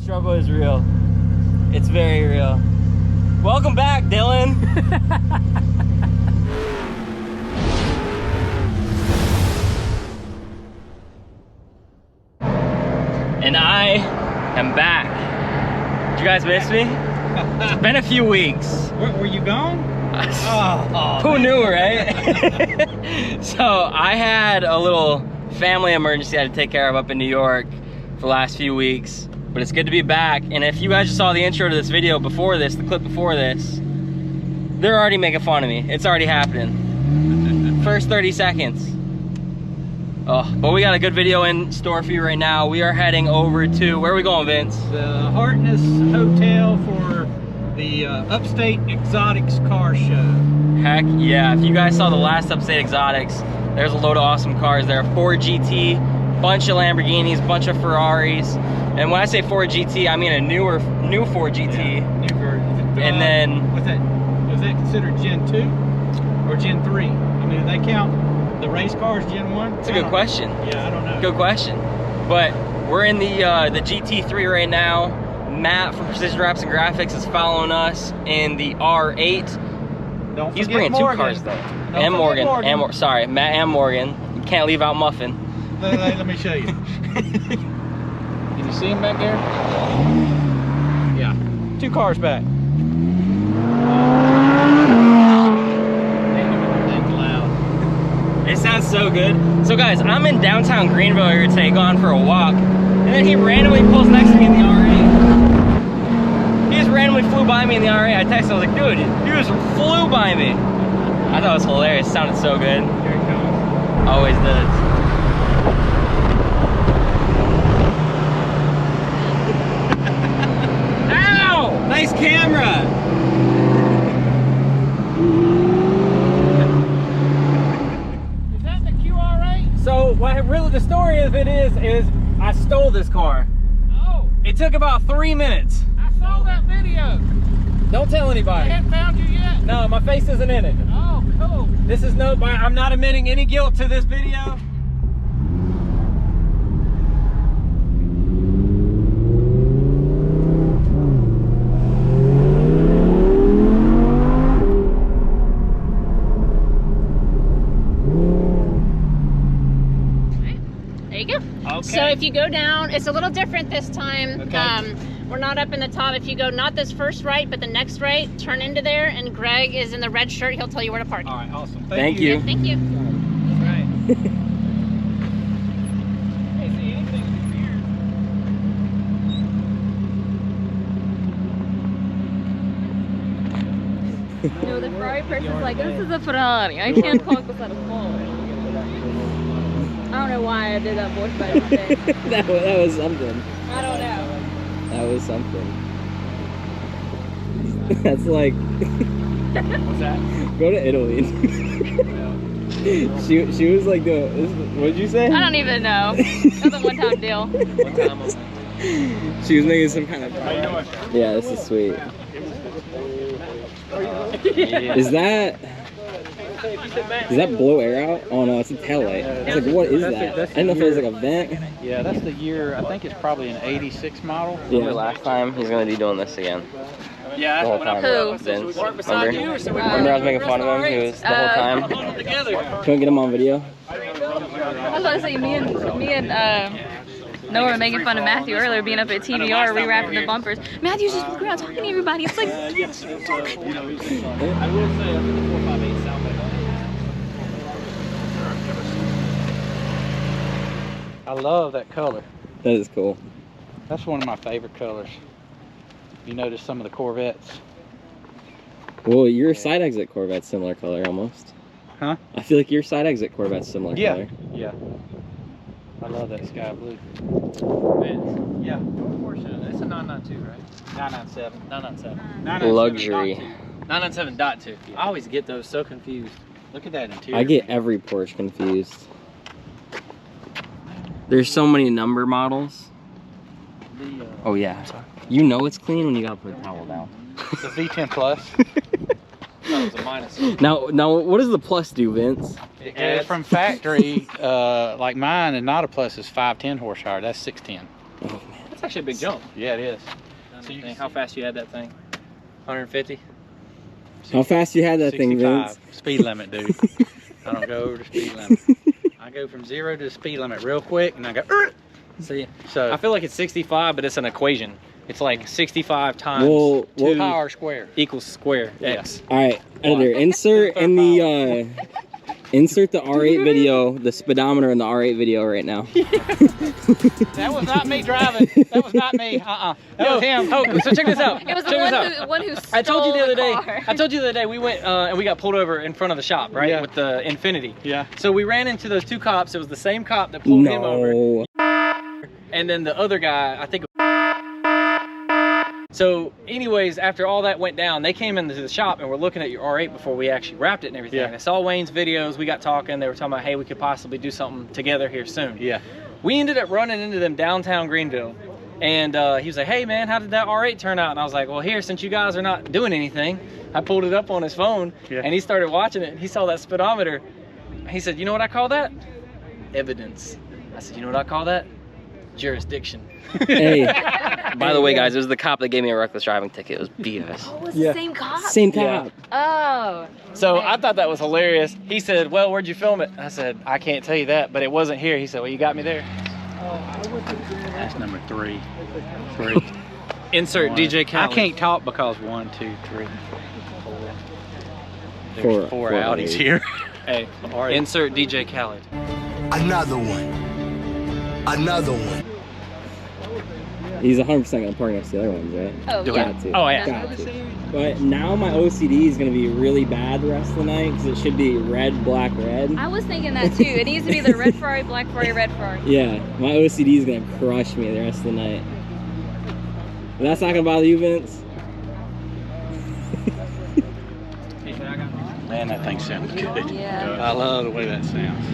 struggle is real. It's very real. Welcome back, Dylan. And I am back. Did you guys miss me? It's been a few weeks. Were you gone? Who knew, right? So I had a little family emergency I had to take care of up in New York for the last few weeks, but it's good to be back. And if you guys just saw the intro to this video before this, the clip before this, they're already making fun of me. It's already happening. First 30 seconds. Oh, but we got a good video in store for you right now. We are heading over to, where are we going, Vince? The Harkness Hotel for the Upstate Exotics car show. Heck yeah, if you guys saw the last Upstate Exotics, there's a load of awesome cars there. Ford GT, bunch of Lamborghinis, bunch of Ferraris. And when I say Ford GT, I mean a new Ford GT. Yeah, new version. And then... Was that considered Gen 2 or Gen 3? I mean, do they count the race cars Gen 1? It's a good question. Yeah, I don't know. Good question. But we're in the GT3 right now. Matt from Precision Wraps and Graphics is following us in the R8. He's bringing Morgan. two cars though. And Morgan. Sorry, Matt and Morgan. You can't leave out Muffin. Let me show you. Can you see him back there? Yeah. Two cars back. It sounds so good. So guys, I'm in downtown Greenville here today, going for a walk. And then he randomly pulls next to me in the R8. He just randomly flew by me in the R8. I texted him, I was like, dude, you just flew by me. I thought it was hilarious. It sounded so good. Here he comes. Always does. Ow! Nice camera! Is that the QR8? So what really the story of it is I stole this car. Oh, It took about 3 minutes. I saw that video. Don't tell They anybody. hadn't found you yet? No, my face isn't in it. Oh, cool. This is I'm not admitting any guilt to this video. There you go. Okay. So if you go down, it's a little different this time. Okay. We're not up in the top. If you go not this first right, but the next right, turn into there, and Greg is in the red shirt. He'll tell you where to park. All right, awesome. Thank you. Yeah, thank you. Right. Hey, see anything You know, the Ferrari person's like, this is a Ferrari. I can't park beside a Ford. I don't know why I did that voice by mistake. that was something. I don't know. That was something. That's like What's that? go to Italy. she was like what did you say? I don't even know. It was a one-time deal. She was making some kind of Yeah, this is sweet. Is that blow air out? Oh no, it's a tail light. It's like, what is that? I didn't know if it was like a vent. Yeah, that's the year, I think it's probably an 86 model. Yeah. Last time, he's gonna be doing this again. Yeah, The whole time. Who? Vince. Remember? Remember I was making fun of him? He was the whole time. Can we get him on video? I was about to say, me and Noah were making fun of Matthew earlier, being up at TBR, rewrapping the bumpers. Matthew's just walking around talking to everybody. It's like, I will say, I think the 458 sound better. I love that color. That is cool. That's one of my favorite colors. You notice some of the Corvettes. Well, your side exit Corvette's similar color almost. Huh? I feel like your side exit Corvette's similar color. Yeah. I love that sky blue. Yeah. It's a 992, right? 997. 997. Luxury. 997.2. I always get those so confused. Look at that interior. I get every Porsche confused. There's so many number models. Oh yeah. You know it's clean when you gotta put a towel down. The V10 Plus. That was a minus. Now, what does the Plus do, Vince? From factory, like mine, and not a Plus is 510 horsepower. That's 610. Oh man. that's actually a big jump. Yeah, it is. So you think how fast you had that thing? 150? How fast you had that thing, 65 Vince? speed limit, dude. I don't go over the speed limit. I go from 0 to the speed limit real quick, and I go. See, So I feel like it's 65, but it's an equation. It's like 65 times 2 power square. equals square x. All right, editor, insert in the insert the R8 video, the speedometer in the R8 video right now. That was not me driving. That was not me. That was him. Oh, so check this out. It was the Check this out. one who stole I told you the other day. car. I told you the other day we went and we got pulled over in front of the shop, right? Yeah. With the Infinity. Yeah. So we ran into those 2 cops. It was the same cop that pulled him over, No. and then the other guy, I think. So anyways, after all that went down, they came into the shop and were looking at your R8 before we actually wrapped it and everything. Yeah. They saw Wayne's videos, we got talking, they were talking about, hey, we could possibly do something together here soon. Yeah. We ended up running into them downtown Greenville. And he was like, hey man, how did that R8 turn out? And I was like, well here, since you guys are not doing anything, I pulled it up on his phone and he started watching it and he saw that speedometer. He said, you know what I call that? Evidence. I said, you know what I call that? Jurisdiction. Hey, By the way, guys, it was the cop that gave me a reckless driving ticket. It was BS. Oh, it was the same cop? same cop. Oh. So I thought that was hilarious. He said, well, where'd you film it? I said, I can't tell you that, but it wasn't here. He said, well, you got me there. That's number 3. Insert DJ Khaled. I can't talk because 1, 2, 3, 4. There's 4 Audis here. Hey, insert DJ Khaled. Another one. Another one. He's 100% gonna park next to the other ones, right? Oh, Do yeah. Got to. Oh, yeah. Got to. But now my OCD is gonna be really bad the rest of the night because it should be red, black, red. I was thinking that too. It needs to be the red Ferrari, black Ferrari, red Ferrari. Yeah, my OCD is gonna crush me the rest of the night. But that's not gonna bother you, Vince? Man, that thing sounds good. Yeah. I love the way that sounds.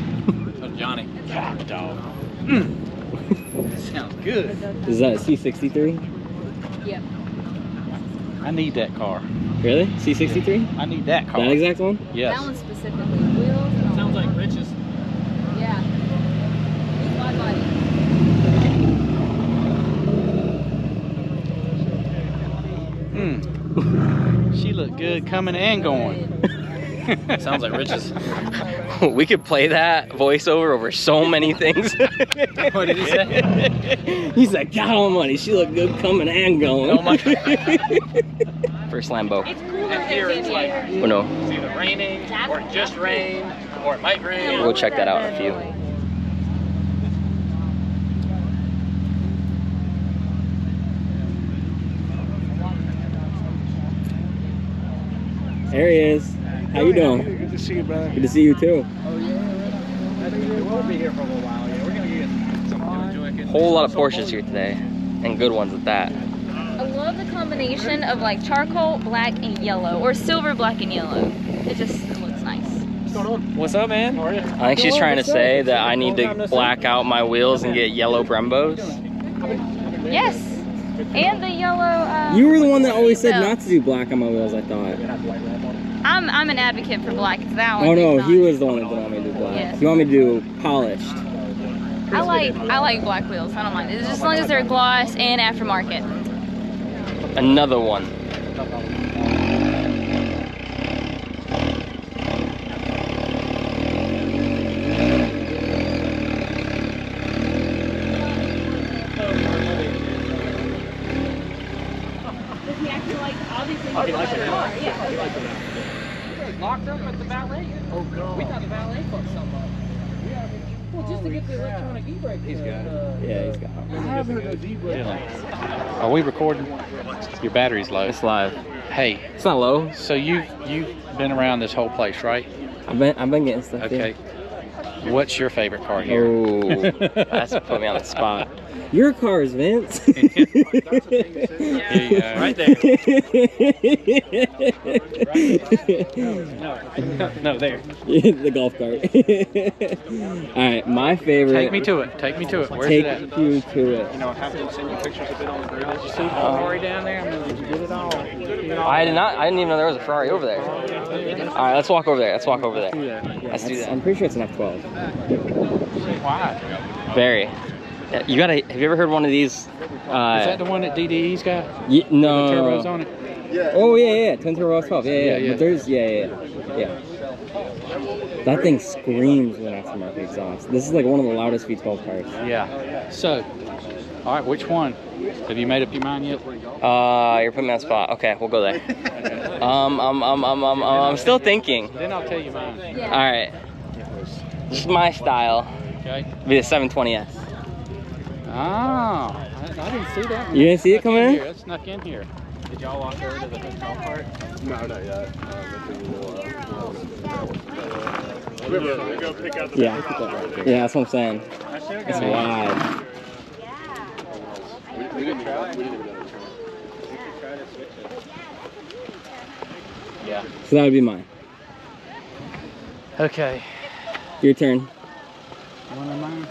So Johnny. God, dog. That sounds good. Is that a C63? Yep. I need that car. Really? C63? I need that car. That exact one? Yes. That one specifically. Wheels and all. Sounds like Rich's. Yeah. He's my buddy. She looked good coming and going. Sounds like Rich's. We could play that voiceover over so many things. What did he say? He's like, God almighty, she looked good coming and going. Oh my God. First Lambo. It's cooler Here than it's San like, Diego. Oh no. it's either raining, or it just rained, or it might rain. We'll check that out in a few. There he is. How you doing? Good to see you, brother. Good to see you too. We'll be here for a little while. Yeah, we're gonna get something to enjoy. Whole lot of Porsches here today, and good ones at that. I love the combination of like charcoal, black, and yellow, or silver, black, and yellow. It just looks nice. What's up, man? I think she's trying to say that I need to black out my wheels and get yellow Brembos. Yes. And the yellow. You were the one that always said belts. not to do black on my wheels, I thought. I'm an advocate for black. It's that one. Oh no, It's he not. was the one that didn't want me to do black. Yes. He wanted me to do polished. I like black wheels. I don't mind. It's just as long as they're gloss and aftermarket. Another one. Locked up at the valet. Oh no. We thought the valet fucked something up. Well, just to get the electronic e-brake. He's got it. Yeah, he's got it. Are we recording? Your battery's low. It's live. Hey, It's not low. so you've been around this whole place, right? I've been getting stuff. Okay. What's your favorite car here? Oh, that's put me on the spot. Your car's Vince. Here you go. Right there. No, there. The golf cart. All right, my favorite. Take me to it. Take me to it. Where's Take it at? you to it. You know, I have to send you pictures of it on the grid. Did you see the Ferrari down there? I mean, did you get it all? I did not. I didn't even know there was a Ferrari over there. All right, let's walk over there. Let's walk over there. Let's do that. I'm pretty sure it's an F12. Why? Very. You gotta. Have you ever heard one of these Is that the one that DDE's got? No. The turbos on it? Oh yeah, twin turbo S12. Yeah. But there's yeah. That thing screams with an aftermarket exhaust. This is like one of the loudest V12 cars. Yeah. So, all right, which one? Have you made up your mind yet? You're putting me on the spot. Okay, we'll go there. I'm still thinking. Then I'll tell you mine. All right. This is my style. Okay. Be the 720S. Oh, I didn't see that one. You didn't see it coming in? It snuck in here. Did y'all walk over to the hotel part? No, not yet. We'll go pick out the Yeah, that's what I'm saying. It's wide. We didn't even know. Yeah. So that would be mine. Okay. Your turn. One of mine.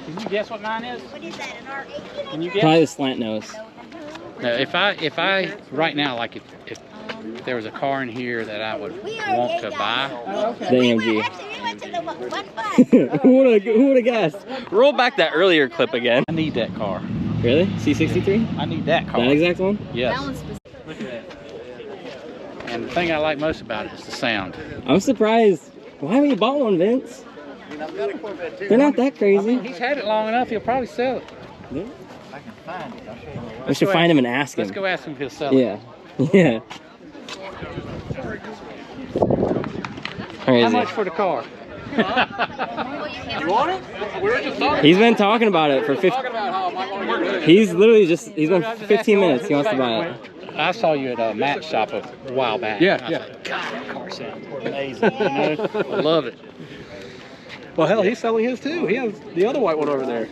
Can you guess what mine is? What is that, an R8? Can you guess? Probably the slant nose. No, if I right now, like if there was a car in here that I would want to buy, The AMG. Actually, we went to the one Who would have guessed? Roll back that earlier clip again. I need that car. Really? C63? I need that car. That exact one? Yes. That one's Look at that. And the thing I like most about it is the sound. I'm surprised. Why haven't you bought one, Vince? They're not that crazy. He's had it long enough. He'll probably sell it. We should find him and ask him. Let's go ask him if he'll sell it. Yeah. Yeah. Where How is much he? for the car? You want it? We were just talking. He's been talking about it for 15. He's literally just, he's been 15 minutes. He wants to buy it. I saw you at a match shop a while back. Yeah, I was yeah. like, God, that car sounds amazing. You know? I love it. Well, hell, he's selling his too. He has the other white one over there.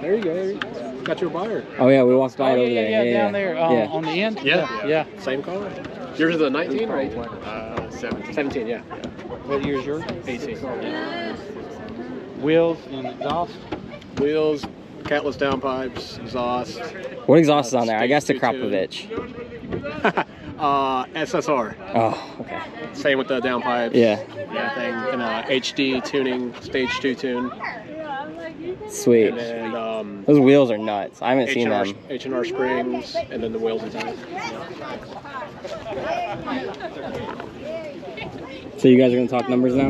There you go. Got your buyer. Oh yeah, we walked by it Oh, over yeah, there. down there Yeah. on the end. Yeah. Yeah. Same car. Yours is a 19 or 18? 17. 17, yeah. What year's yours? 18. Wheels and exhaust. Wheels, catless downpipes, exhaust. What exhaust is on there? I guess the Stage 2 Krapovich. SSR. Oh, okay. Same with the downpipes. Yeah. Thing. And HD tuning, stage 2 tune. Sweet. And then Those wheels are nuts. I haven't seen them. H&R springs, and then the wheels inside. So you guys are gonna talk numbers now?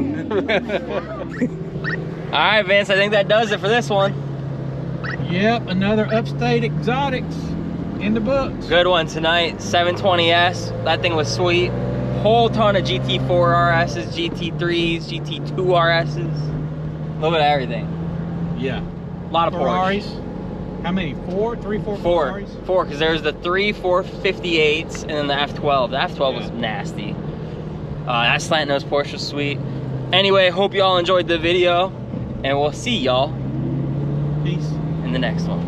All right, Vince. I think that does it for this one. Yep, another Upstate Exotics in the books. Good one tonight. 720S. That thing was sweet. Whole ton of GT4 RSs, GT3s, GT2 RSs. A little bit of everything. Yeah. A lot of Ferraris. Porsche. How many? Four, four Four, Ferraris? because there's the 3 458s and then the F12. The F12 was nasty. That slant nose Porsche was sweet. Anyway, hope y'all enjoyed the video, and we'll see y'all Peace. in the next one.